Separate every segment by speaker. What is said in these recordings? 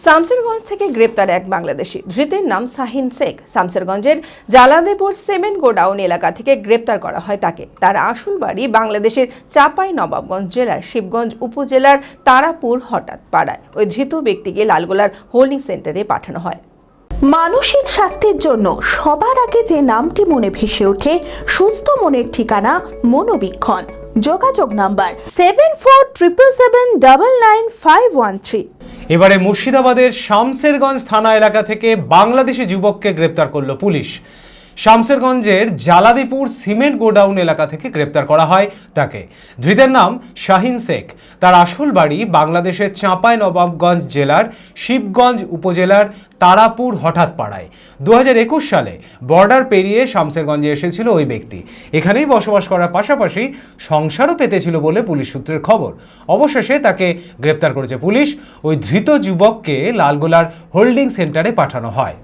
Speaker 1: শামসেরগঞ্জ থেকে গ্রেপ্তার এক বাংলাদেশি। ধৃতের নাম শাহিন শেখ। শামসেরগঞ্জের জালাদেপুর সিমেন্ট গোডাউন এলাকা থেকে গ্রেপ্তার করা হয় তাকে। তার আসল বাড়ি বাংলাদেশের চাঁপাইনবাবগঞ্জ জেলার শিবগঞ্জ উপজেলার তারাপুর হঠাৎ পাড়ায়। ওই ধৃত ব্যক্তিকে লালগোলার হোল্ডিং সেন্টারে পাঠানো হয়।
Speaker 2: মানসিক স্বাস্থ্যের জন্য সবার আগে যে নামটি মনে ভেসে ওঠে, সুস্থ মনের ঠিকানা মনোবীক্ষণ। যোগাযোগ নাম্বার 7477799513।
Speaker 3: এবারে মুর্শিদাবাদের শামসেরগঞ্জ থানা এলাকা থেকে বাংলাদেশি যুবককে গ্রেপ্তার করল পুলিশ। শামসেরগঞ্জের জালাদিপুর সিমেন্ট গোডাউন এলাকা থেকে গ্রেপ্তার করা হয় তাকে। ধৃতের নাম শাহিন শেখ। তার আসল বাড়ি বাংলাদেশের চাঁপাইনবাবগঞ্জ জেলার শিবগঞ্জ উপজেলার তারাপুর হঠাৎ পাড়ায়। 2021 সালে বর্ডার পেরিয়ে শামসেরগঞ্জে এসেছিল ওই ব্যক্তি। এখানেই বসবাস করার পাশাপাশি সংসারও পেতেছিল বলে পুলিশ সূত্রের খবর। অবশেষে তাকে গ্রেপ্তার করেছে পুলিশ। ওই ধৃত যুবককে লালগোলার হোল্ডিং সেন্টারে পাঠানো হয়।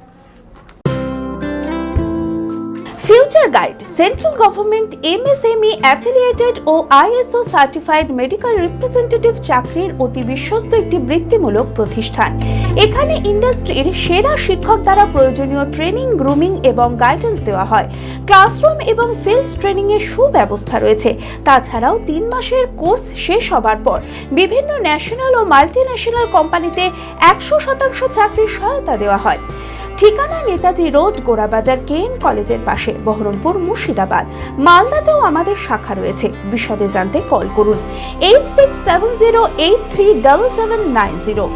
Speaker 2: Future guide central government MSME affiliated ও আইএসও সার্টিফাইড মেডিকেল রিপ্রেজেন্টেটিভ চাকরির অতি বিশ্বস্ত একটি বৃত্তিমূলক প্রতিষ্ঠান। এখানে ইন্ডাস্ট্রির সেরা শিক্ষক দ্বারা প্রয়োজনীয় ট্রেনিং, গ্রুমিং এবং গাইডেন্স দেওয়া হয়। ক্লাসরুম এবং ফিল্ড ট্রেনিং এর সুব্যবস্থা রয়েছে। তাছাড়াও 3 মাসের কোর্স শেষ হবার পর বিভিন্ন ন্যাশনাল ও মাল্টিন্যাশনাল কোম্পানিতে 100% চাকরির সহায়তা দেওয়া হয়। ঠিকানা নেতাজি রোড, গোড়াবাজার কেএন কলেজের পাশে, বহরমপুর, মুর্শিদাবাদ। মালদাতেও আমাদের শাখা রয়েছে। বিশদে জানতে কল করুন 8670837790।